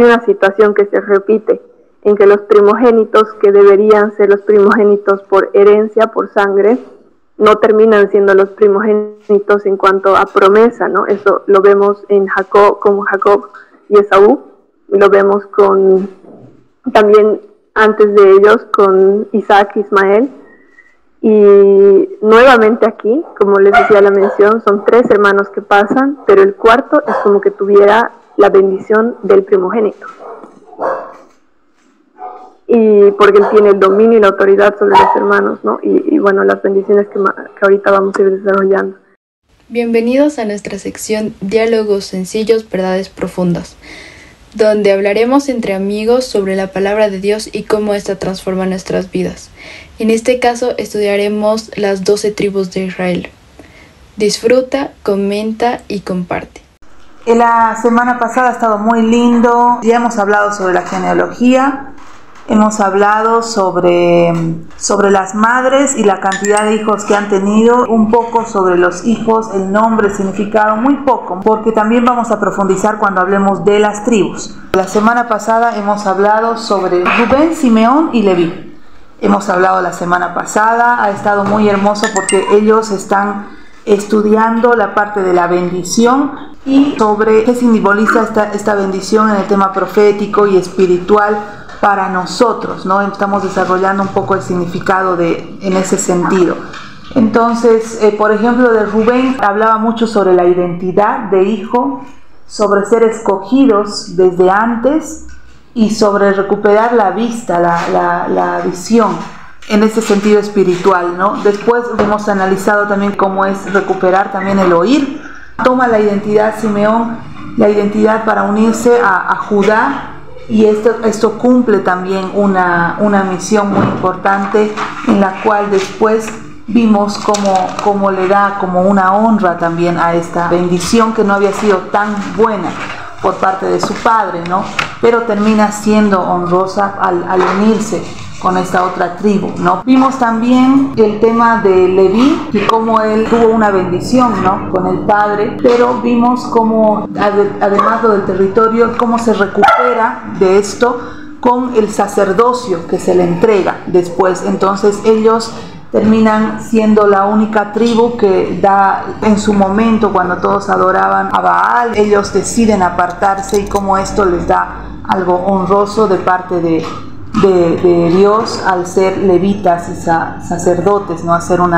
hay una situación que se repite, en que los primogénitos, que deberían ser los primogénitos por herencia, por sangre, no terminan siendo los primogénitos en cuanto a promesa, ¿no? Eso lo vemos en Jacob, con Jacob y Esaú, lo vemos con también antes de ellos con Isaac e Ismael, y nuevamente aquí, como les decía la mención, son 3 hermanos que pasan, pero el cuarto es como que tuviera la bendición del primogénito, y porque él tiene el dominio y la autoridad sobre los hermanos, ¿no? Y bueno, las bendiciones que ahorita vamos a ir desarrollando. Bienvenidos a nuestra sección Diálogos sencillos, verdades profundas, donde hablaremos entre amigos sobre la palabra de Dios y cómo ésta transforma nuestras vidas. En este caso estudiaremos las 12 tribus de Israel. Disfruta, comenta y comparte. La semana pasada ha estado muy lindo, ya hemos hablado sobre la genealogía, hemos hablado sobre las madres y la cantidad de hijos que han tenido, un poco sobre los hijos, el nombre, el significado, muy poco, porque también vamos a profundizar cuando hablemos de las tribus. La semana pasada hemos hablado sobre Rubén, Simeón y Leví. Hemos hablado la semana pasada, ha estado muy hermoso porque ellos están estudiando la parte de la bendición y sobre qué simboliza esta bendición en el tema profético y espiritual para nosotros, ¿no? Estamos desarrollando un poco el significado en ese sentido. Entonces, por ejemplo, de Rubén hablaba mucho sobre la identidad de hijo, sobre ser escogidos desde antes y sobre recuperar la vista, la visión en ese sentido espiritual, ¿no? Después hemos analizado también cómo es recuperar también el oír. Toma la identidad Simeón, la identidad para unirse a Judá, y esto cumple también una misión muy importante, en la cual después vimos cómo le da como una honra también a esta bendición que no había sido tan buena por parte de su padre, ¿no? Pero termina siendo honrosa al unirse con esta otra tribu, ¿no? Vimos también el tema de Leví y cómo él tuvo una bendición, ¿no? Con el padre, pero vimos cómo, además del territorio, cómo se recupera de esto con el sacerdocio que se le entrega después. Entonces ellos terminan siendo la única tribu que da, en su momento cuando todos adoraban a Baal, ellos deciden apartarse, y cómo esto les da algo honroso de parte de Dios al ser levitas y sacerdotes, ¿no? A ser un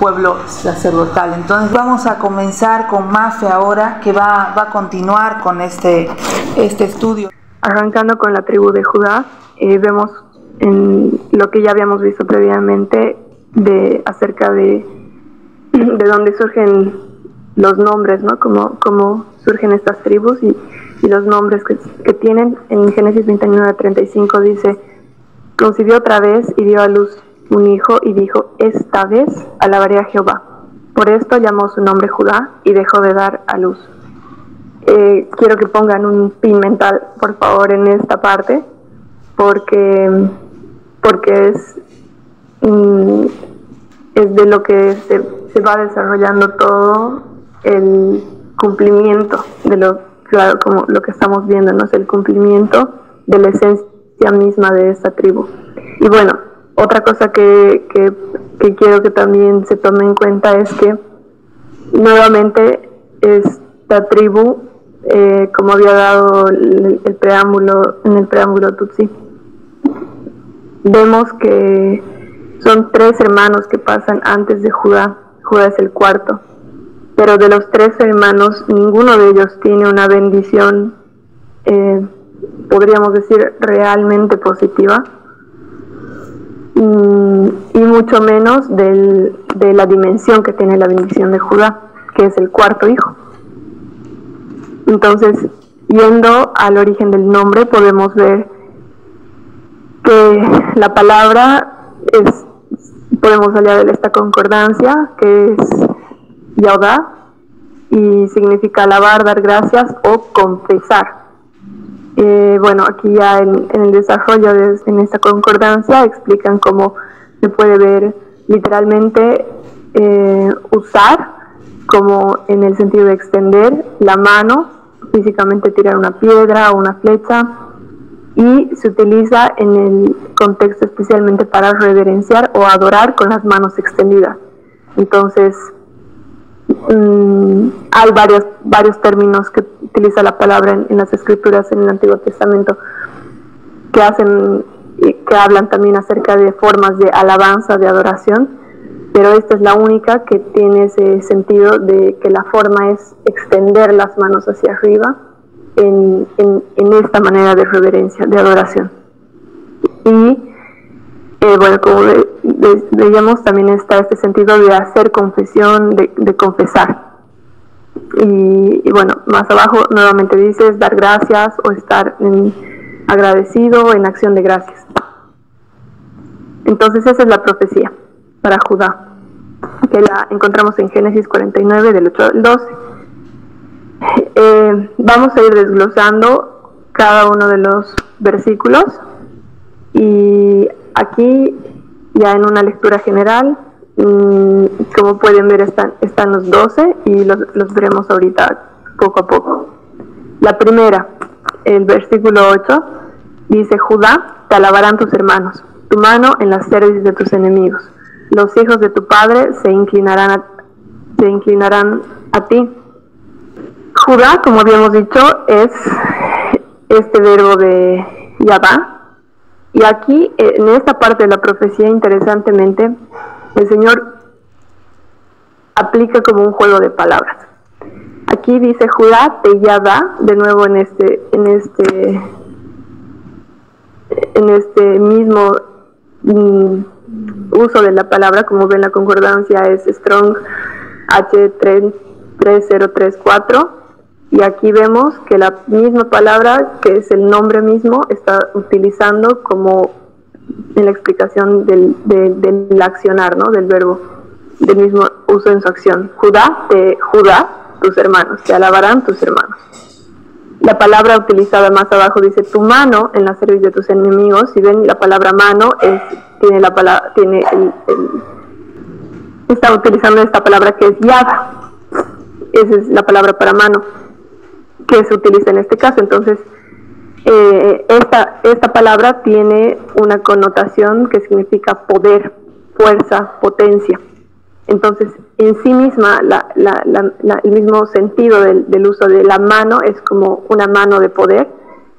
pueblo sacerdotal. Entonces vamos a comenzar con Mafe ahora, que va a continuar con este estudio. Arrancando con la tribu de Judá, vemos en lo que ya habíamos visto previamente acerca de dónde surgen los nombres, ¿no? Cómo surgen estas tribus y los nombres que tienen. En Génesis 29:35 dice: concibió otra vez y dio a luz un hijo y dijo: esta vez alabaré a Jehová. Por esto llamó su nombre Judá y dejó de dar a luz. Quiero que pongan un pin mental, por favor, en esta parte, porque es de lo que se va desarrollando todo el cumplimiento de claro, como lo que estamos viendo, ¿no? Es el cumplimiento de la esencia misma de esta tribu. Y bueno, otra cosa que quiero que también se tome en cuenta es que nuevamente esta tribu, como había dado el preámbulo, en el preámbulo Tutsi, vemos que son 3 hermanos que pasan antes de Judá. Judá es el cuarto, pero de los 3 hermanos ninguno de ellos tiene una bendición, podríamos decir, realmente positiva, y mucho menos de la dimensión que tiene la bendición de Judá, que es el cuarto hijo. Entonces, yendo al origen del nombre, podemos ver que la palabra podemos hallar de esta concordancia, que es Yahudá, y significa alabar, dar gracias o confesar. Bueno, aquí ya en el desarrollo en esta concordancia explican cómo se puede ver literalmente usar, como en el sentido de extender la mano físicamente tirar una piedra o una flecha, y se utiliza en el contexto especialmente para reverenciar o adorar con las manos extendidas. Entonces, hay varios términos que utiliza la palabra en las escrituras en el Antiguo Testamento que hablan también acerca de formas de alabanza, de adoración, pero esta es la única que tiene ese sentido de que la forma es extender las manos hacia arriba en esta manera de reverencia, de adoración. Y bueno, como veíamos, también está este sentido de hacer confesión, de confesar. Y bueno, más abajo nuevamente dice dar gracias o estar agradecido en acción de gracias. Entonces esa es la profecía para Judá, que la encontramos en Génesis 49 del 8 al 12. Vamos a ir desglosando cada uno de los versículos, y aquí ya en una lectura general, como pueden ver están los 12 y los veremos ahorita poco a poco. La primera, el versículo 8, dice: Judá, te alabarán tus hermanos, tu mano en la cerviz de tus enemigos. Los hijos de tu padre se inclinarán a ti. Judá, como habíamos dicho, es este verbo de Yahvá. Y aquí, en esta parte de la profecía, interesantemente, el Señor aplica como un juego de palabras. Aquí dice Judá te Yahvá, de nuevo en este mismo uso de la palabra. Como ven, la concordancia es Strong H3034, y aquí vemos que la misma palabra, que es el nombre mismo, está utilizando como en la explicación del accionar, ¿no? Del verbo, del mismo uso en su acción. Judá, tus hermanos, te alabarán tus hermanos. La palabra utilizada más abajo dice tu mano en la cerviz de tus enemigos. Si ven, la palabra mano está utilizando esta palabra que es yad. Esa es la palabra para mano que se utiliza en este caso. Entonces, esta palabra tiene una connotación que significa poder, fuerza, potencia. Entonces, en sí misma, el mismo sentido del uso de la mano es como una mano de poder.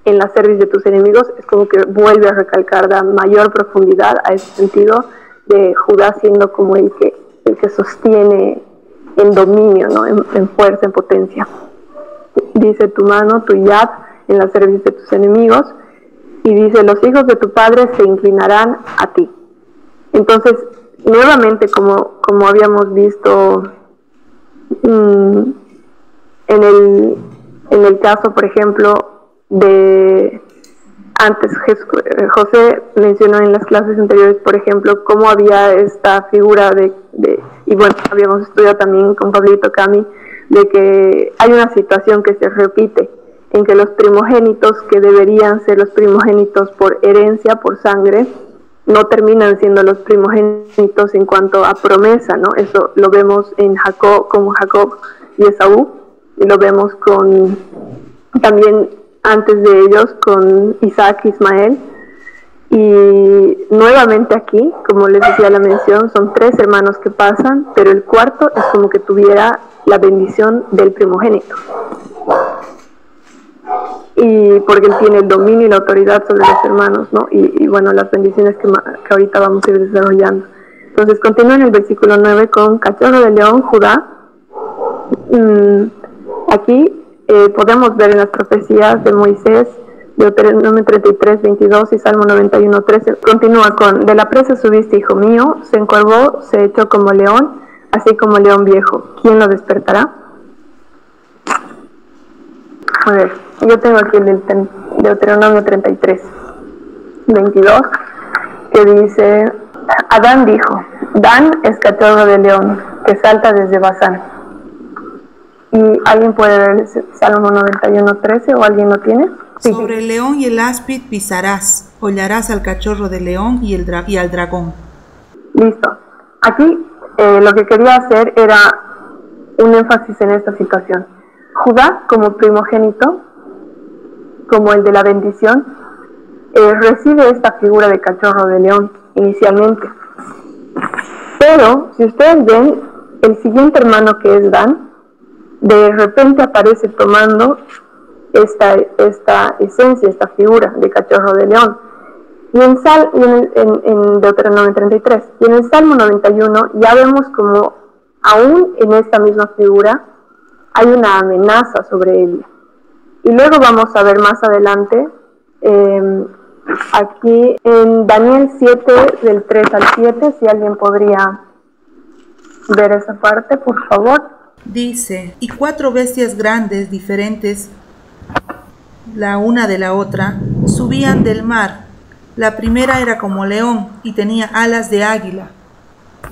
En la cerviz de tus enemigos es como que vuelve a recalcar, da mayor profundidad a ese sentido de Judá siendo como el que sostiene en dominio, ¿no? En fuerza, en potencia. Dice tu mano, tu yad, en la cerviz de tus enemigos, y dice los hijos de tu padre se inclinarán a ti. Entonces, nuevamente, como habíamos visto en el caso, por ejemplo, de antes, José mencionó en las clases anteriores, por ejemplo, cómo había esta figura y bueno, habíamos estudiado también con Pablito Cami, de que hay una situación que se repite, en que los primogénitos, que deberían ser los primogénitos por herencia, por sangre, no terminan siendo los primogénitos en cuanto a promesa, ¿no? Eso lo vemos en Jacob y Esaú, y lo vemos también antes de ellos con Isaac e Ismael. Y nuevamente aquí, como les decía la mención, son 3 hermanos que pasan, pero el cuarto es como que tuviera la bendición del primogénito. Y porque él tiene el dominio y la autoridad sobre los hermanos, ¿no? Y bueno, las bendiciones que ahorita vamos a ir desarrollando. Entonces continúa en el versículo 9 con cachorro de león, Judá. Aquí podemos ver en las profecías de Moisés, Deuteronomio 33, 22 y Salmo 91, 13. Continúa con: de la presa subiste, hijo mío, se encorvó, se echó como león, así como león viejo. ¿Quién lo despertará? A ver, yo tengo aquí el Deuteronomio 33, 22, que dice: Adán dijo, Dan es cachorro de león, que salta desde Basán. ¿Y alguien puede ver Salmo 91, 13 o alguien lo tiene? Sí. Sobre el león y el áspid pisarás, hollarás al cachorro de león y al dragón. Listo. Aquí lo que quería hacer era un énfasis en esta situación. Judá, como primogénito, como el de la bendición, recibe esta figura de cachorro de león inicialmente. Pero, si ustedes ven, el siguiente hermano, que es Dan, de repente aparece tomando esta esencia, esta figura de cachorro de león. Y en Deuteronomio 33, y en el Salmo 91 ya vemos como aún en esta misma figura hay una amenaza sobre ella. Y luego vamos a ver más adelante, aquí en Daniel 7, del 3 al 7, si alguien podría ver esa parte, por favor. Dice, y 4 bestias grandes, diferentes la una de la otra, subían del mar. La primera era como león y tenía alas de águila.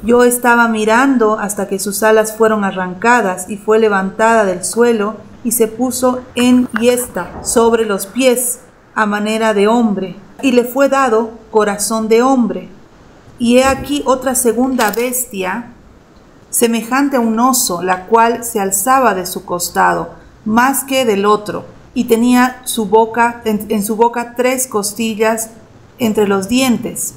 Yo estaba mirando hasta que sus alas fueron arrancadas y fue levantada del suelo y se puso en hiesta sobre los pies a manera de hombre, y le fue dado corazón de hombre. Y he aquí otra segunda bestia, semejante a un oso, la cual se alzaba de su costado, más que del otro, y tenía en su boca 3 costillas entre los dientes.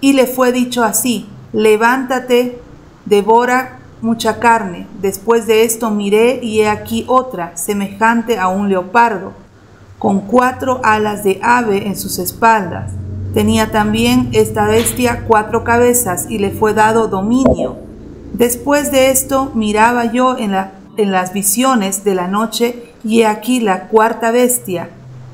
Y le fue dicho así: levántate, devora mucha carne. Después de esto miré, y he aquí otra, semejante a un leopardo, con 4 alas de ave en sus espaldas. Tenía también esta bestia 4 cabezas, y le fue dado dominio. Después de esto miraba yo en las visiones de la noche, y he aquí la 4ª bestia,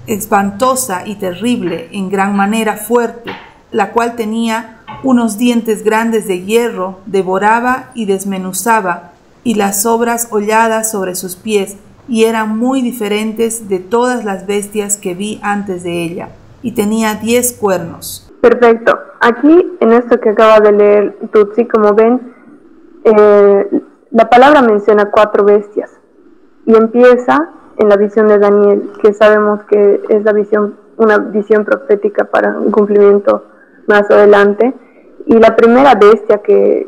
espantosa y terrible, en gran manera fuerte, la cual tenía unos dientes grandes de hierro, devoraba y desmenuzaba, y las sobras holladas sobre sus pies, y eran muy diferentes de todas las bestias que vi antes de ella, y tenía 10 cuernos. Perfecto. Aquí, en esto que acaba de leer Tutsi, como ven, la palabra menciona 4 bestias, y empieza en la visión de Daniel, que sabemos que es una visión profética para un cumplimiento más adelante. Y la primera bestia que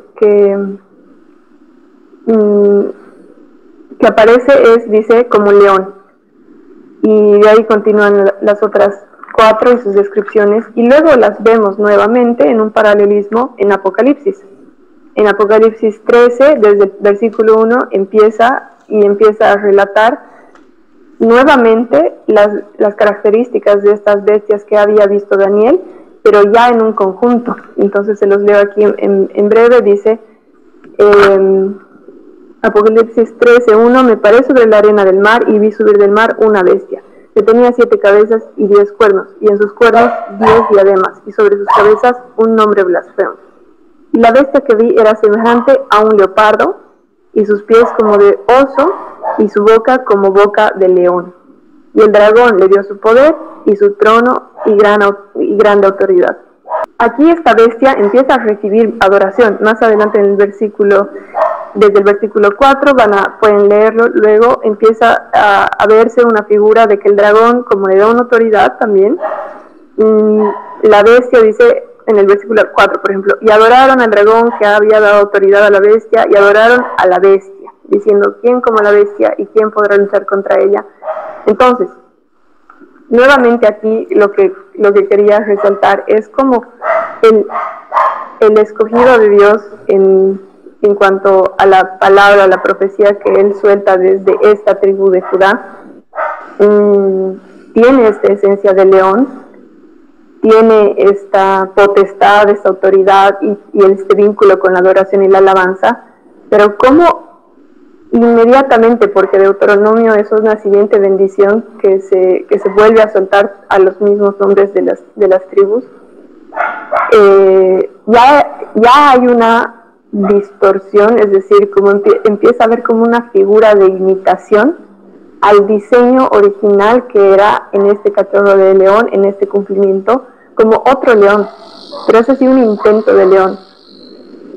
aparece dice, como león. Y de ahí continúan las otras 4 y sus descripciones. Y luego las vemos nuevamente en un paralelismo en Apocalipsis. En Apocalipsis 13, desde el versículo 1, empieza a relatar nuevamente las características de estas bestias que había visto Daniel, pero ya en un conjunto. Entonces se los leo aquí en breve. Dice Apocalipsis 13:1: me paré sobre la arena del mar y vi subir del mar una bestia, que tenía 7 cabezas y 10 cuernos, y en sus cuernos 10 diademas, y sobre sus cabezas un nombre blasfemo. Y la bestia que vi era semejante a un leopardo, y sus pies como de oso, y su boca como boca de león. Y el dragón le dio su poder, y su trono, y grande autoridad. Aquí esta bestia empieza a recibir adoración. Más adelante desde el versículo 4, pueden leerlo. Luego empieza a verse una figura de que el dragón, como le da una autoridad también, la bestia dice en el versículo 4, por ejemplo, y adoraron al dragón que había dado autoridad a la bestia, y adoraron a la bestia, diciendo, ¿quién como la bestia y quién podrá luchar contra ella? Entonces, nuevamente aquí lo que quería resaltar es como el escogido de Dios en cuanto a la palabra, a la profecía que él suelta desde esta tribu de Judá, tiene esta esencia de león, tiene esta potestad, esta autoridad y este vínculo con la adoración y la alabanza, pero como inmediatamente, porque Deuteronomio es una siguiente bendición que se vuelve a soltar a los mismos nombres de las tribus, ya hay una distorsión, es decir, como empieza a haber como una figura de imitación al diseño original que era en este cachorro de león, en este cumplimiento, como otro león, pero eso sí un intento de león,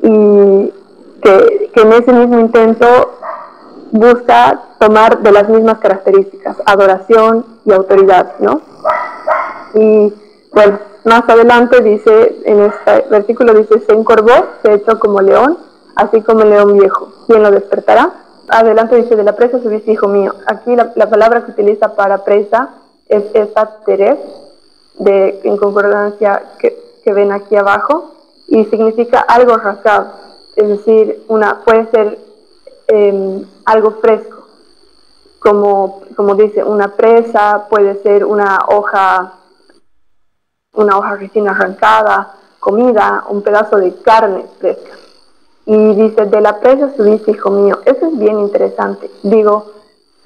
y que en ese mismo intento busca tomar de las mismas características, adoración y autoridad, ¿no? Y bueno, más adelante dice, en este versículo dice, se encorvó, se echó como león, así como el león viejo. ¿Quién lo despertará? adelante dice, de la presa subiste, hijo mío. Aquí la palabra que utiliza para presa es esta teref, en concordancia que ven aquí abajo, y significa algo rasgado, es decir, puede ser algo fresco, como dice, una presa, puede ser una hoja recién arrancada, comida, un pedazo de carne fresca. Y dice, de la presa subiste, hijo mío. Eso es bien interesante. Digo,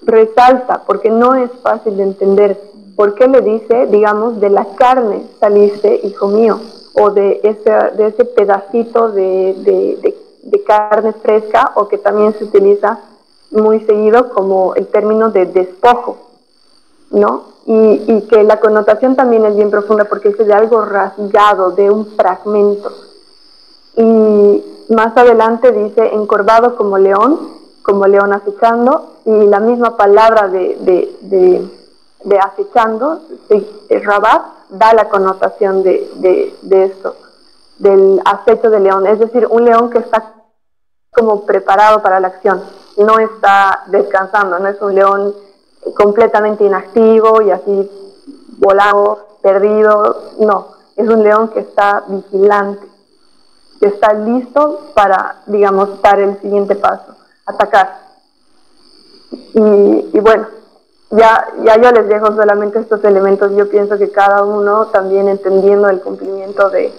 resalta, porque no es fácil de entender. ¿Por qué le dice, digamos, de la carne saliste, hijo mío? O de ese pedacito de carne fresca, o que también se utiliza muy seguido como el término de despojo, ¿no? Y que la connotación también es bien profunda, porque es de algo rasgado, de un fragmento. Y más adelante dice, encorvado como león acechando, y la misma palabra de acechando, rabat, da la connotación de esto, del acecho de león, es decir, un león que está como preparado para la acción, no está descansando, no es un león completamente inactivo y así volado, perdido, no, es un león que está vigilante, que está listo para, digamos, dar el siguiente paso, atacar. Y bueno, ya yo les dejo solamente estos elementos. Yo pienso que cada uno también entendiendo el cumplimiento de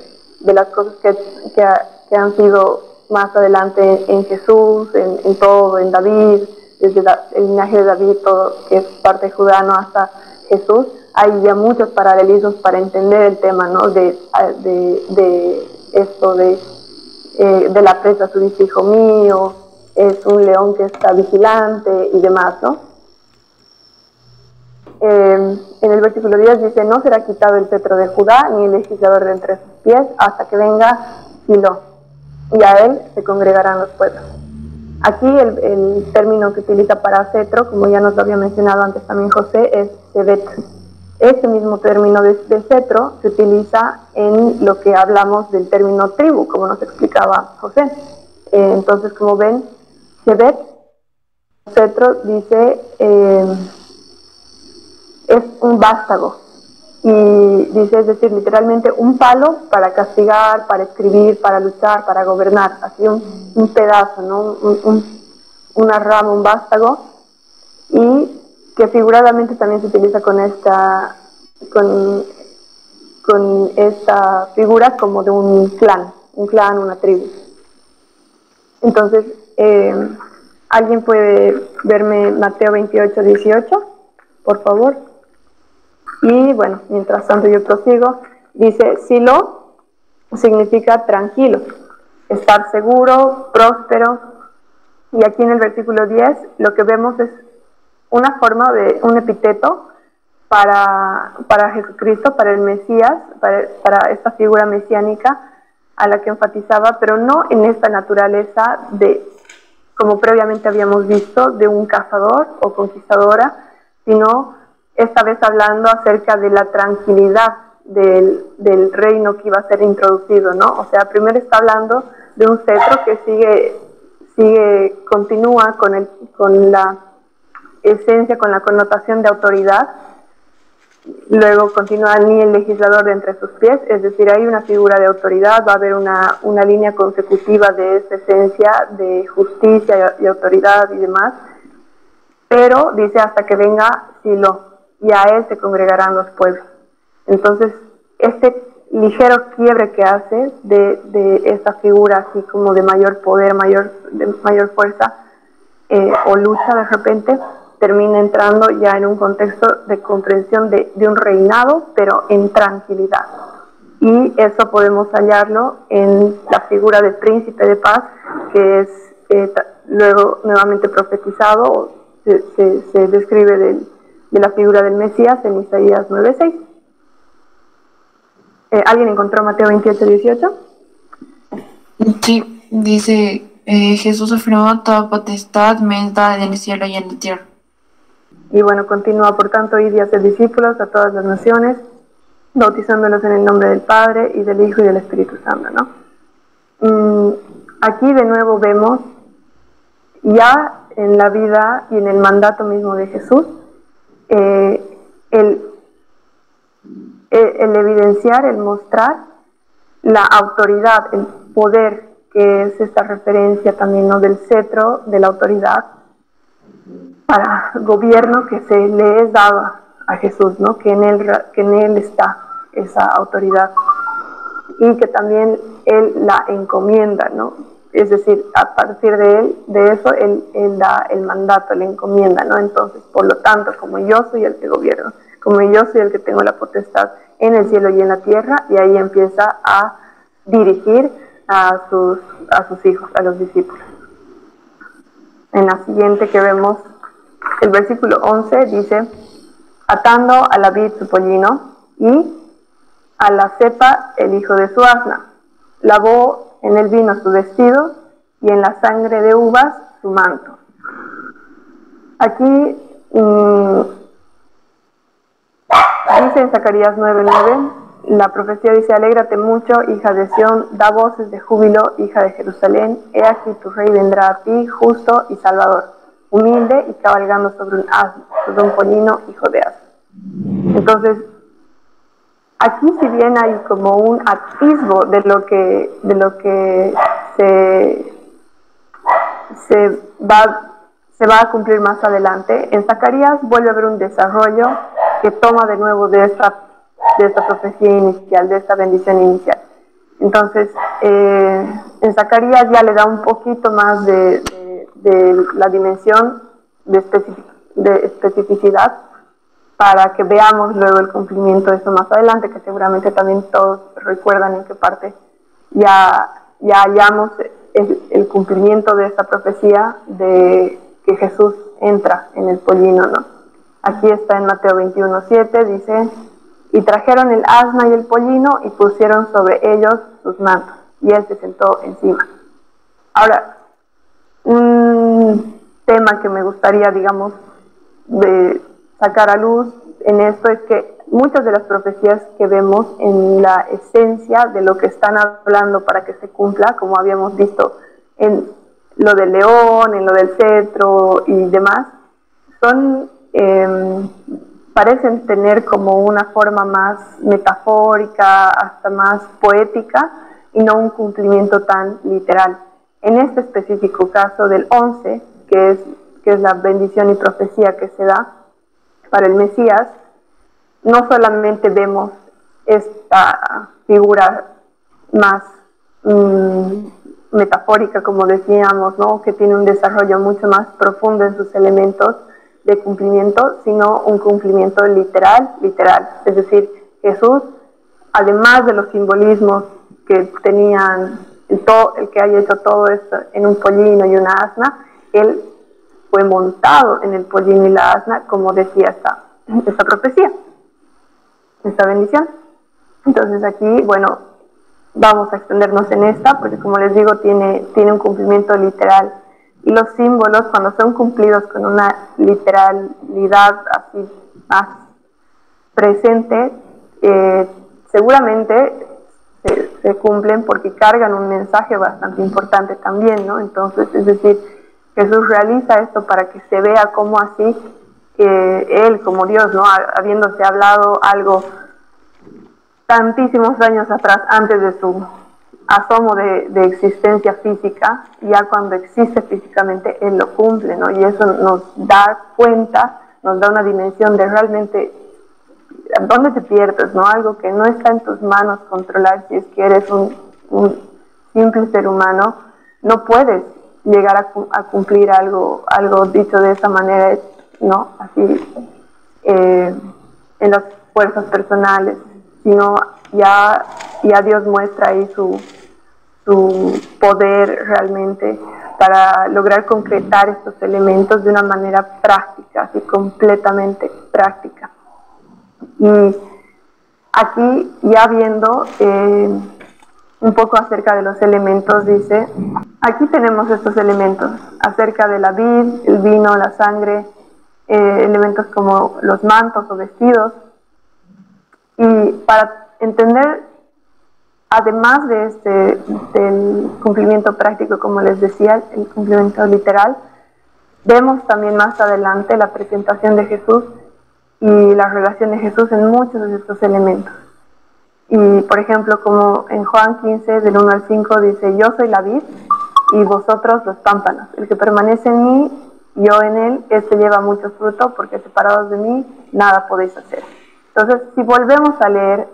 las cosas que han sido más adelante en Jesús, en todo, en David, desde el linaje de David, todo que es parte judano hasta Jesús, hay ya muchos paralelismos para entender el tema, ¿no? De esto de la presa subiste, hijo mío, es un león que está vigilante y demás, ¿no? En el versículo 10 dice, no será quitado el cetro de Judá, ni el legislador de entre sus pies, hasta que venga Silo, y a él se congregarán los pueblos. Aquí el término que utiliza para cetro, como ya nos lo había mencionado antes también José, es sebet. Este mismo término de cetro se utiliza en lo que hablamos del término tribu, como nos explicaba José. Entonces, como ven, sebet, cetro, dice, es un vástago. Y dice, es decir, literalmente un palo para castigar, para escribir, para luchar, para gobernar. Así un pedazo, ¿no? Una rama, un vástago. Y que figuradamente también se utiliza con esta figura como de un clan, una tribu. Entonces, ¿alguien puede verme Mateo 28, 18? Por favor. Y bueno, mientras tanto yo prosigo. Dice, Silo significa tranquilo, estar seguro, próspero. Y aquí en el versículo 10 lo que vemos es una forma de un epíteto para Jesucristo, para el Mesías, para esta figura mesiánica a la que enfatizaba, pero no en esta naturaleza de, como previamente habíamos visto, de un cazador o conquistadora, sino esta vez hablando acerca de la tranquilidad del reino que iba a ser introducido, ¿no? O sea, primero está hablando de un cetro que continúa con la esencia, con la connotación de autoridad. Luego continúa ni el legislador de entre sus pies, es decir, hay una figura de autoridad, va a haber una línea consecutiva de esa esencia de justicia y autoridad y demás, pero dice hasta que venga Silo, y a él se congregarán los pueblos. Entonces, este ligero quiebre que hace de esta figura así como de mayor poder, de mayor fuerza o lucha de repente, termina entrando ya en un contexto de comprensión de un reinado, pero en tranquilidad. Y eso podemos hallarlo en la figura del príncipe de paz, que es luego nuevamente profetizado, se describe de la figura del Mesías en Isaías 9:6. ¿Alguien encontró Mateo 28, 18? Sí, dice, Jesús afirmó, toda potestad me es dada en el cielo y en la tierra. Y bueno, continúa, por tanto, id y hacer discípulos a todas las naciones, bautizándolos en el nombre del Padre, y del Hijo, y del Espíritu Santo, ¿no? Aquí de nuevo vemos ya en la vida y en el mandato mismo de Jesús, el evidenciar, el mostrar la autoridad, el poder, que es esta referencia también, ¿no?, del cetro de la autoridad para gobierno que se le es dado a Jesús, ¿no?, que en él está esa autoridad y que también él la encomienda, ¿no? Es decir, a partir de eso, él da el mandato, la encomienda, ¿no? Entonces, por lo tanto, como yo soy el que gobierno, como yo soy el que tengo la potestad en el cielo y en la tierra, y ahí empieza a dirigir a sus hijos, a los discípulos. En la siguiente que vemos, el versículo 11 dice: atando a la vid su pollino y a la cepa el hijo de su asna, lavó en el vino su vestido y en la sangre de uvas su manto. Aquí dice en Zacarías 9:9, la profecía dice: alégrate mucho, hija de Sión, da voces de júbilo, hija de Jerusalén, he aquí tu rey vendrá a ti, justo y salvador, humilde y cabalgando sobre un asno, sobre un pollino, hijo de asno. Entonces, aquí, si bien hay como un atisbo de lo que se va a cumplir más adelante, en Zacarías vuelve a haber un desarrollo que toma de nuevo de esta profecía inicial, de esta bendición inicial. Entonces, en Zacarías ya le da un poquito más de la dimensión de especificidad, para que veamos luego el cumplimiento de eso más adelante, que seguramente también todos recuerdan en qué parte ya hallamos el cumplimiento de esta profecía de que Jesús entra en el pollino, ¿no? Aquí está en Mateo 21:7, dice: y trajeron el asna y el pollino y pusieron sobre ellos sus mantos, y él se sentó encima. Ahora, un tema que me gustaría, digamos, de sacar a luz en esto es que muchas de las profecías que vemos en la esencia de lo que están hablando para que se cumpla, como habíamos visto en lo del león, en lo del cetro y demás, parecen tener como una forma más metafórica, hasta más poética, y no un cumplimiento tan literal. En este específico caso del 11, que es la bendición y profecía que se da para el Mesías, no solamente vemos esta figura más metafórica, como decíamos, ¿no?, que tiene un desarrollo mucho más profundo en sus elementos de cumplimiento, sino un cumplimiento literal. Es decir, Jesús, además de los simbolismos que tenían el que haya hecho todo esto en un pollino y una asna, él fue montado en el pollino y la asna, como decía esta profecía, esta bendición. Entonces aquí, bueno, vamos a extendernos en esta, porque como les digo, tiene un cumplimiento literal. Y los símbolos, cuando son cumplidos con una literalidad así más presente, seguramente se cumplen porque cargan un mensaje bastante importante también, ¿no? Entonces, es decir, Jesús realiza esto para que se vea cómo así Él, como Dios, ¿no?, habiéndose hablado algo tantísimos años atrás, antes de su asomo de existencia física, ya cuando existe físicamente, Él lo cumple, ¿no? Y eso nos da cuenta, nos da una dimensión de realmente dónde te pierdes, ¿no? Algo que no está en tus manos controlar. Si es que eres un simple ser humano, no puedes llegar a cumplir algo dicho de esa manera, ¿no?, así en las fuerzas personales, sino ya Dios muestra ahí su poder realmente para lograr concretar estos elementos de una manera práctica, así completamente práctica. Y aquí, ya viendo un poco acerca de los elementos, dice, aquí tenemos estos elementos acerca de la vid, el vino, la sangre, elementos como los mantos o vestidos. Y para entender, además de del cumplimiento práctico, como les decía, el cumplimiento literal, Vemos también más adelante la presentación de Jesús y la relación de Jesús en muchos de estos elementos. Y por ejemplo, como en Juan 15, del 1 al 5, dice: yo soy la vid y vosotros los pámpanos. El que permanece en mí, yo en él, este lleva mucho fruto, porque separados de mí, nada podéis hacer. Entonces, si volvemos a leer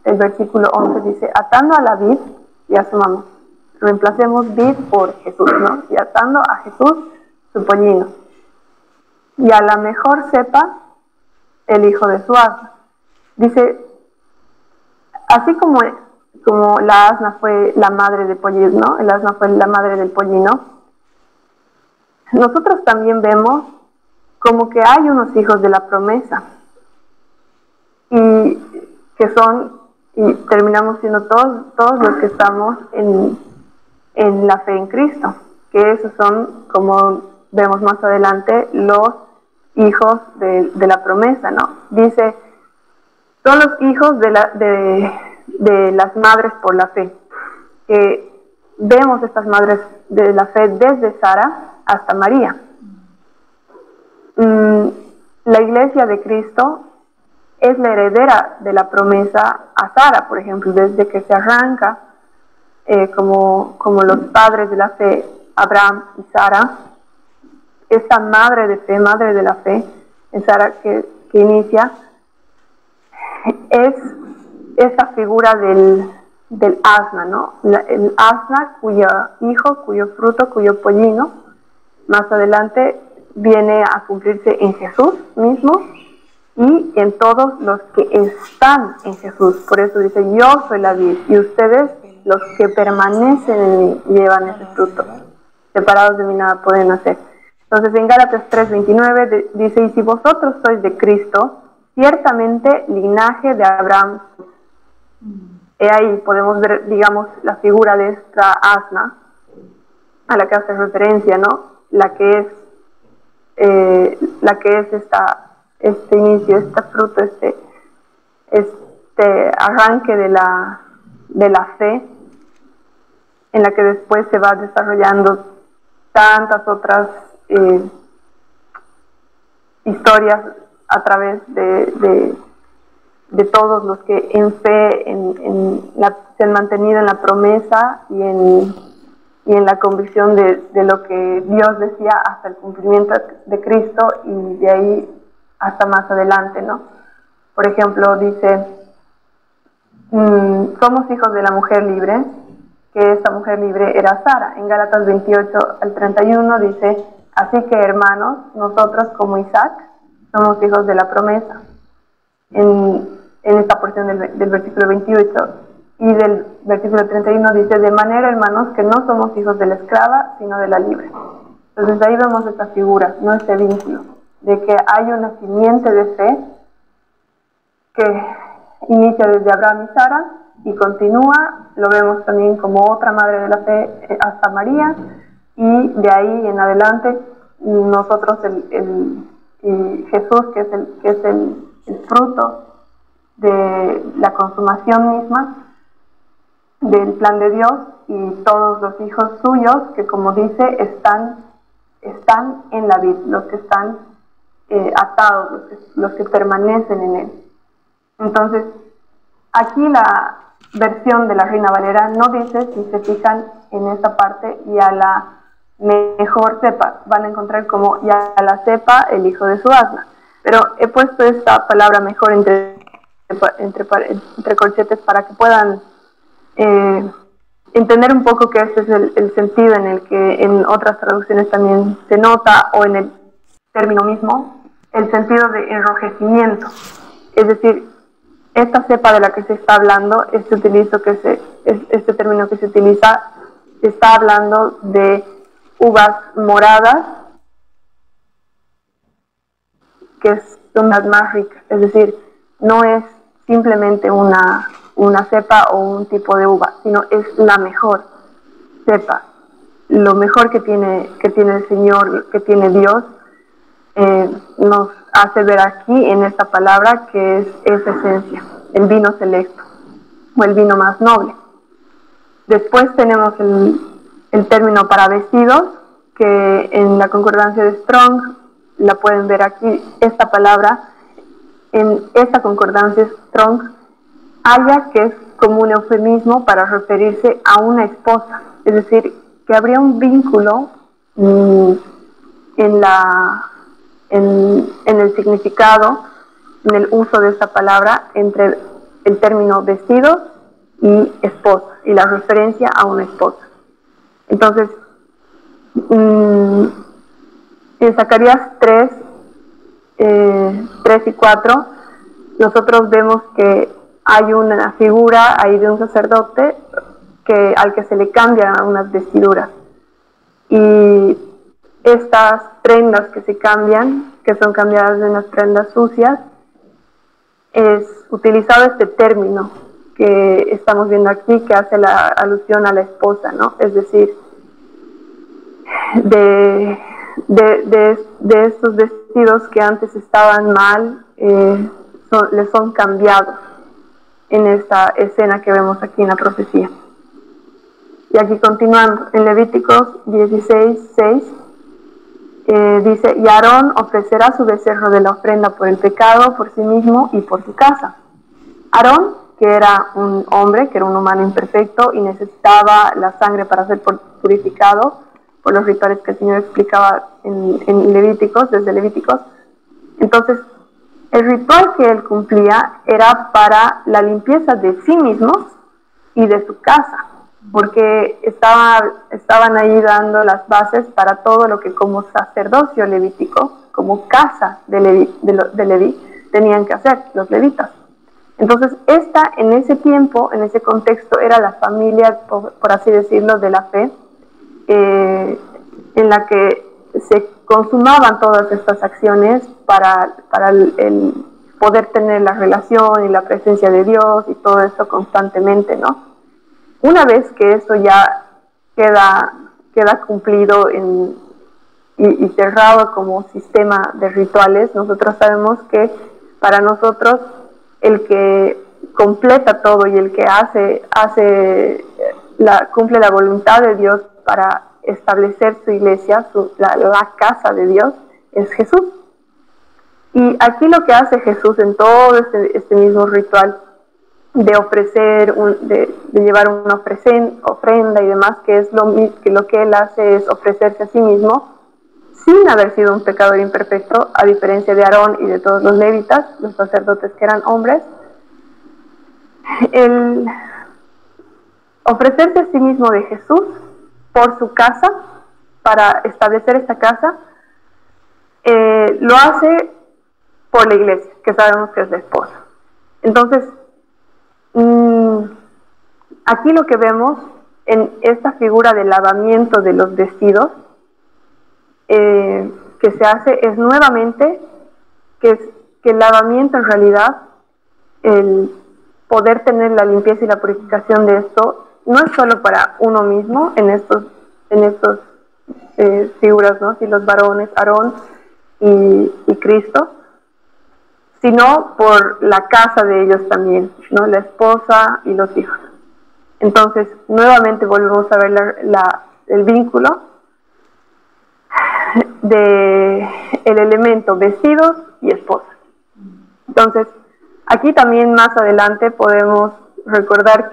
el versículo 11, dice: atando a la vid, y asumamos, reemplacemos vid por Jesús, ¿no? Y atando a Jesús, su pollino. Y a la mejor cepa, el hijo de su asna. Dice, así como la asna fue la madre de pollino, ¿no? El asna fue la madre del pollino. Nosotros también vemos como que hay unos hijos de la promesa. Y que son, y terminamos siendo todos los que estamos en la fe en Cristo. Que esos son, como vemos más adelante, los hijos de la promesa, ¿no? Dice, son los hijos de las madres por la fe. Vemos estas madres de la fe desde Sara hasta María. La iglesia de Cristo es la heredera de la promesa a Sara, por ejemplo, desde que se arranca, como los padres de la fe, Abraham y Sara. Esta madre de fe, madre de la fe, en Sara que inicia, es esa figura del asna, ¿no? El asna cuyo hijo, cuyo fruto, cuyo pollino, más adelante viene a cumplirse en Jesús mismo y en todos los que están en Jesús. Por eso dice, yo soy la vid, y ustedes, los que permanecen en mí, llevan ese fruto. Separados de mí nada pueden hacer. Entonces en Gálatas 3:29 dice, y si vosotros sois de Cristo, ciertamente linaje de Abraham. Ahí podemos ver, digamos, la figura de esta asna, a la que hace referencia, ¿no? La que es este inicio, este fruto, este arranque de la fe, en la que después se va desarrollando tantas otras historias a través de todos los que en fe se han mantenido en la promesa y en la convicción de lo que Dios decía hasta el cumplimiento de Cristo, y de ahí hasta más adelante, ¿no? Por ejemplo, dice, somos hijos de la mujer libre, que esta mujer libre era Sara. En Gálatas 28-31 dice, así que hermanos, nosotros como Isaac somos hijos de la promesa. En esta porción del versículo 28 y del versículo 31 dice, de manera, hermanos, que no somos hijos de la esclava, sino de la libre. Entonces ahí vemos esta figura, no este vínculo, de que hay una simiente de fe que inicia desde Abraham y Sara y continúa, lo vemos también como otra madre de la fe hasta María, y de ahí en adelante nosotros y Jesús, que es el fruto de la consumación misma del plan de Dios, y todos los hijos suyos que, como dice, están en la vid, los que están atados, los que permanecen en él. Entonces, aquí la versión de la Reina Valera no dice, si se fijan en esta parte, y a la mejor cepa, van a encontrar como, y a la cepa el hijo de su asna. Pero he puesto esta palabra mejor entre corchetes para que puedan entender un poco que este es el sentido en el que en otras traducciones también se nota, o en el término mismo, el sentido de enrojecimiento. Es decir, esta cepa de la que se está hablando, este término que se utiliza, se está hablando de uvas moradas, que son las más ricas. Es decir, no es simplemente una cepa o un tipo de uva, sino es la mejor cepa, lo mejor que tiene el Señor, que tiene Dios. Nos hace ver aquí en esta palabra que es esa esencia, el vino selecto o el vino más noble. Después tenemos el término para vestidos, que en la concordancia de Strong, la pueden ver aquí, esta palabra, en esta concordancia Strong, haya que es como un eufemismo para referirse a una esposa, es decir, que habría un vínculo en el significado, en el uso de esta palabra, entre el término vestidos y esposa, y la referencia a una esposa. Entonces, en Zacarías 3 y 4, nosotros vemos que hay una figura ahí de un sacerdote al que se le cambian unas vestiduras. Y estas prendas que se cambian, que son cambiadas de unas prendas sucias, es utilizado este término que estamos viendo aquí, que hace la alusión a la esposa, ¿no? Es decir, de estos vestidos que antes estaban mal, les son cambiados en esta escena que vemos aquí en la profecía. Y aquí continuando, en Levíticos 16:6, dice, y Aarón ofrecerá su becerro de la ofrenda por el pecado, por sí mismo y por su casa. Aarón, que era un hombre, que era un humano imperfecto y necesitaba la sangre para ser purificado por los rituales que el Señor explicaba en Levíticos, desde Levíticos. Entonces, el ritual que él cumplía era para la limpieza de sí mismos y de su casa, porque estaban ahí dando las bases para todo lo que como sacerdocio levítico, como casa de Leví, tenían que hacer los levitas. Entonces, en ese tiempo, en ese contexto, era la familia, por así decirlo, de la fe, en la que se consumaban todas estas acciones para el poder tener la relación y la presencia de Dios y todo esto constantemente, ¿no? Una vez que eso ya queda cumplido y cerrado como sistema de rituales, nosotros sabemos que para nosotros el que completa todo y el que cumple la voluntad de Dios para establecer su iglesia, la casa de Dios, es Jesús. Y aquí lo que hace Jesús en todo este mismo ritual de ofrecer, de llevar una ofrenda y demás, que es lo que él hace es ofrecerse a sí mismo, sin haber sido un pecador imperfecto, a diferencia de Aarón y de todos los levitas, los sacerdotes que eran hombres. El ofrecerse a sí mismo de Jesús por su casa, para establecer esta casa, lo hace por la iglesia, que sabemos que es la esposa. Entonces, aquí lo que vemos en esta figura del lavamiento de los vestidos que se hace es nuevamente que el lavamiento en realidad, el poder tener la limpieza y la purificación de esto, no es solo para uno mismo en estos figuras, ¿no? Si los varones, Aarón y Cristo, sino por la casa de ellos también, ¿no? La esposa y los hijos. Entonces, nuevamente volvemos a ver el vínculo de el elemento vestidos y esposa. Entonces, aquí también más adelante podemos recordar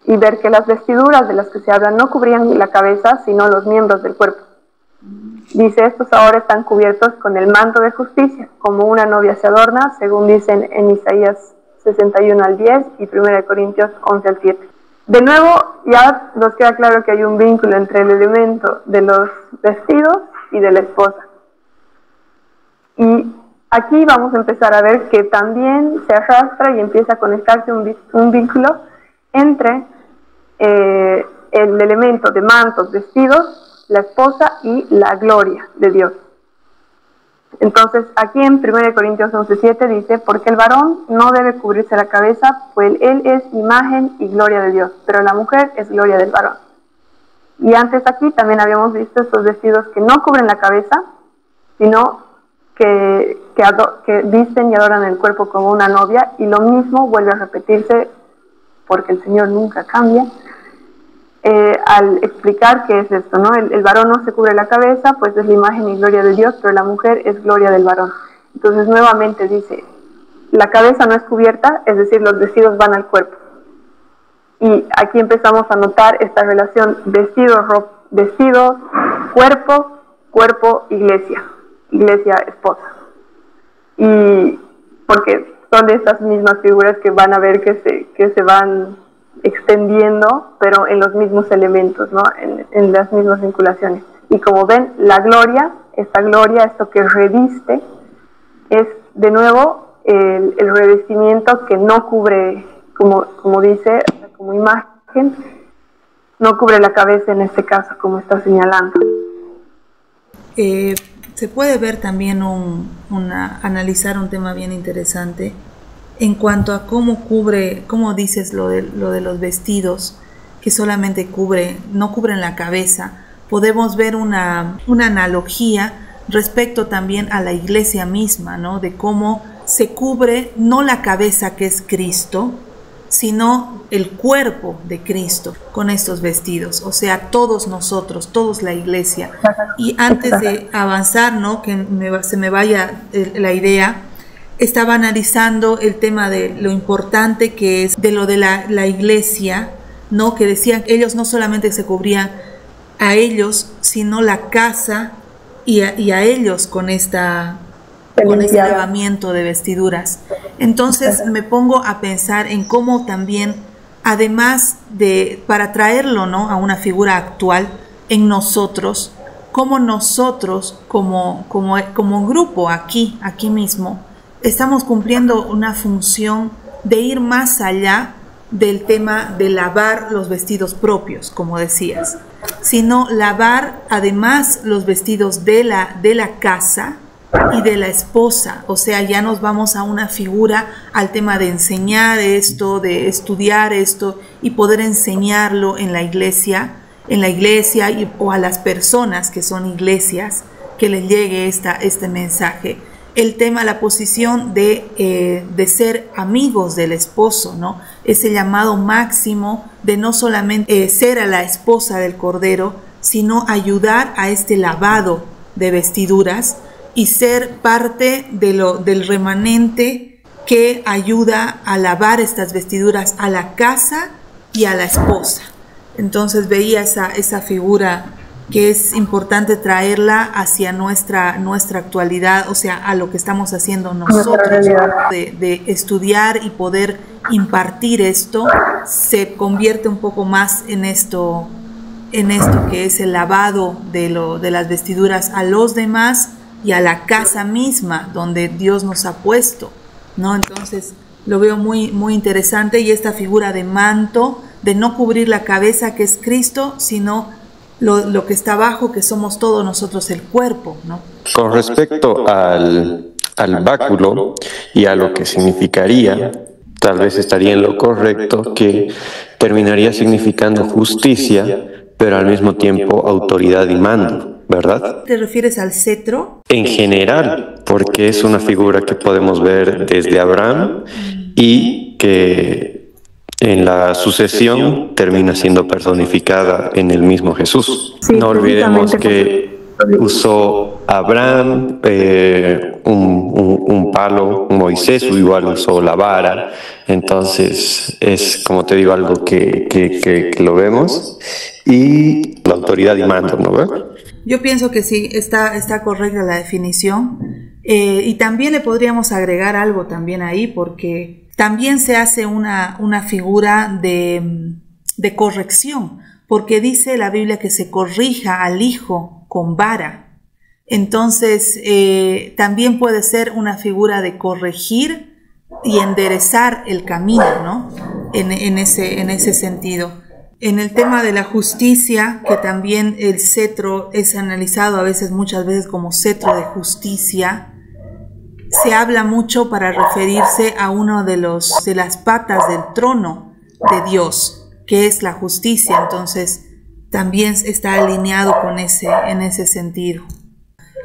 y ver que las vestiduras de las que se habla no cubrían la cabeza, sino los miembros del cuerpo. Dice, estos ahora están cubiertos con el manto de justicia, como una novia se adorna, según dicen en Isaías 61 al 10 y 1 Corintios 11 al 7. De nuevo, ya nos queda claro que hay un vínculo entre el elemento de los vestidos y de la esposa. Y aquí vamos a empezar a ver que también se arrastra y empieza a conectarse un vínculo entre el elemento de mantos, vestidos, la esposa y la gloria de Dios. Entonces, aquí en 1 Corintios 11:7 dice, porque el varón no debe cubrirse la cabeza, pues él es imagen y gloria de Dios, pero la mujer es gloria del varón. Y antes aquí también habíamos visto estos vestidos que no cubren la cabeza, sino que visten y adoran el cuerpo como una novia, y lo mismo vuelve a repetirse, porque el Señor nunca cambia, al explicar qué es esto, ¿no? El varón no se cubre la cabeza, pues es la imagen y gloria de Dios, pero la mujer es gloria del varón. Entonces nuevamente dice, la cabeza no es cubierta, es decir, los vestidos van al cuerpo. Y aquí empezamos a notar esta relación vestido, cuerpo, iglesia, esposa. Y porque son de estas mismas figuras que van a ver que se van extendiendo, pero en los mismos elementos, ¿no? En las mismas vinculaciones. Y como ven, la gloria, esto que reviste, es de nuevo el revestimiento que no cubre, como dice, como imagen, no cubre la cabeza en este caso, como está señalando. Se puede ver también analizar un tema bien interesante en cuanto a cómo dices lo de los vestidos, que solamente no cubren la cabeza. Podemos ver una analogía respecto también a la iglesia misma, ¿no? De cómo se cubre no la cabeza, que es Cristo, sino el cuerpo de Cristo con estos vestidos, o sea, todos nosotros, todos la iglesia. Y antes de avanzar, ¿no? Que se me vaya la idea, estaba analizando el tema de lo importante que es de lo de la iglesia, ¿no? Que decían que ellos no solamente se cubrían a ellos, sino la casa y a ellos con este lavamiento de vestiduras. Entonces me pongo a pensar en cómo también, además para traerlo, ¿no? A una figura actual en nosotros, cómo nosotros como grupo aquí mismo estamos cumpliendo una función de ir más allá del tema de lavar los vestidos propios, como decías, sino lavar además los vestidos de la casa y de la esposa. O sea, ya nos vamos a una figura, al tema de enseñar esto, de estudiar esto y poder enseñarlo en la iglesia o a las personas que son iglesias, que les llegue este mensaje. El tema, la posición de ser amigos del esposo, ¿no? Ese llamado máximo de no solamente ser a la esposa del Cordero, sino ayudar a este lavado de vestiduras y ser parte del remanente que ayuda a lavar estas vestiduras a la casa y a la esposa. Entonces veía esa figura que es importante traerla hacia nuestra actualidad, o sea, a lo que estamos haciendo nosotros, de estudiar y poder impartir esto, se convierte un poco más en esto que es el lavado de las vestiduras a los demás y a la casa misma donde Dios nos ha puesto, ¿no? Entonces lo veo muy, muy interesante, y esta figura de manto, de no cubrir la cabeza, que es Cristo, sino lo que está abajo, que somos todos nosotros el cuerpo, ¿no? Con respecto al báculo y a lo que significaría, tal vez estaría en lo correcto que terminaría significando justicia, pero al mismo tiempo autoridad y mando, ¿verdad? ¿Te refieres al cetro? En general, porque es una figura que podemos ver desde Abraham y que en la sucesión termina siendo personificada en el mismo Jesús. Sí, no olvidemos que usó Abraham un palo, Moisés igual usó la vara. Entonces es, como te digo, algo que lo vemos, y la autoridad y mando, ¿no ves? Yo pienso que sí, está correcta la definición, y también le podríamos agregar algo también ahí, porque también se hace una figura de corrección, porque dice la Biblia que se corrija al hijo con vara. Entonces también puede ser una figura de corregir y enderezar el camino, ¿no? En ese sentido. En el tema de la justicia, que también el cetro es analizado muchas veces como cetro de justicia, se habla mucho para referirse a uno de las patas del trono de Dios, que es la justicia. Entonces también está alineado en ese sentido.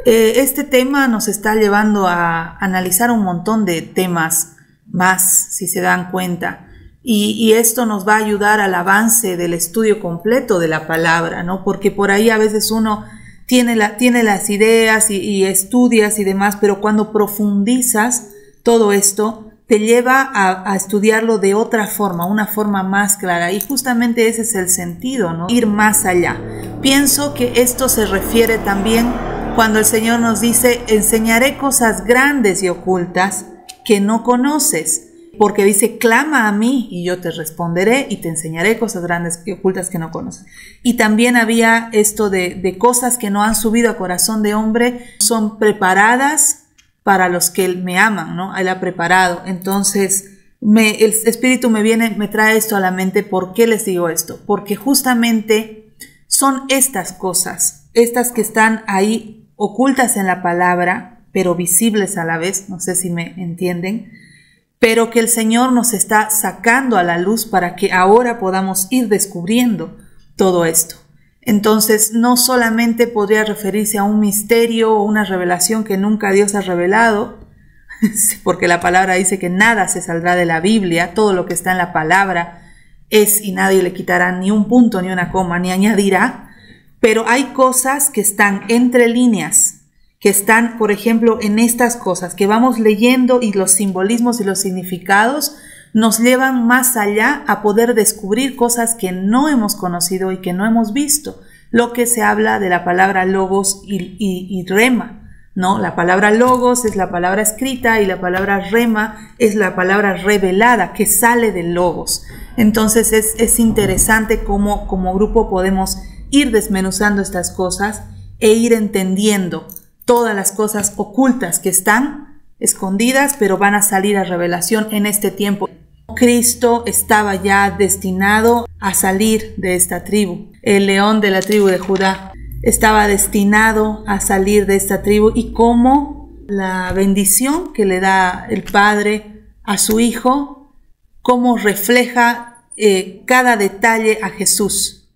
Este tema nos está llevando a analizar un montón de temas más, si se dan cuenta. y esto nos va a ayudar al avance del estudio completo de la palabra, ¿no? Porque por ahí a veces uno tiene las ideas y estudias y demás, pero cuando profundizas todo esto, te lleva a estudiarlo de otra forma, una forma más clara. Y justamente ese es el sentido, ¿no? Ir más allá. Pienso que esto se refiere también cuando el Señor nos dice, enseñaré cosas grandes y ocultas que no conoces. Porque dice, clama a mí y yo te responderé y te enseñaré cosas grandes y ocultas que no conoces. Y también había esto de cosas que no han subido a corazón de hombre, son preparadas para los que me aman, ¿no? Él ha preparado. Entonces, el Espíritu me trae esto a la mente. ¿Por qué les digo esto? Porque justamente son estas cosas, estas que están ahí ocultas en la palabra, pero visibles a la vez, no sé si me entienden, pero que el Señor nos está sacando a la luz para que ahora podamos ir descubriendo todo esto. Entonces, no solamente podría referirse a un misterio o una revelación que nunca Dios ha revelado, porque la palabra dice que nada se saldrá de la Biblia, todo lo que está en la palabra es y nadie le quitará ni un punto, ni una coma, ni añadirá, pero hay cosas que están entre líneas, que están, por ejemplo, en estas cosas que vamos leyendo y los simbolismos y los significados nos llevan más allá a poder descubrir cosas que no hemos conocido y que no hemos visto. Lo que se habla de la palabra logos y rema, ¿no? La palabra logos es la palabra escrita y la palabra rema es la palabra revelada que sale del logos. Entonces es interesante cómo como grupo podemos ir desmenuzando estas cosas e ir entendiendo todas las cosas ocultas que están escondidas, pero van a salir a revelación en este tiempo. Cristo estaba ya destinado a salir de esta tribu. El león de la tribu de Judá estaba destinado a salir de esta tribu, y cómo la bendición que le da el Padre a su Hijo, cómo refleja cada detalle a Jesús.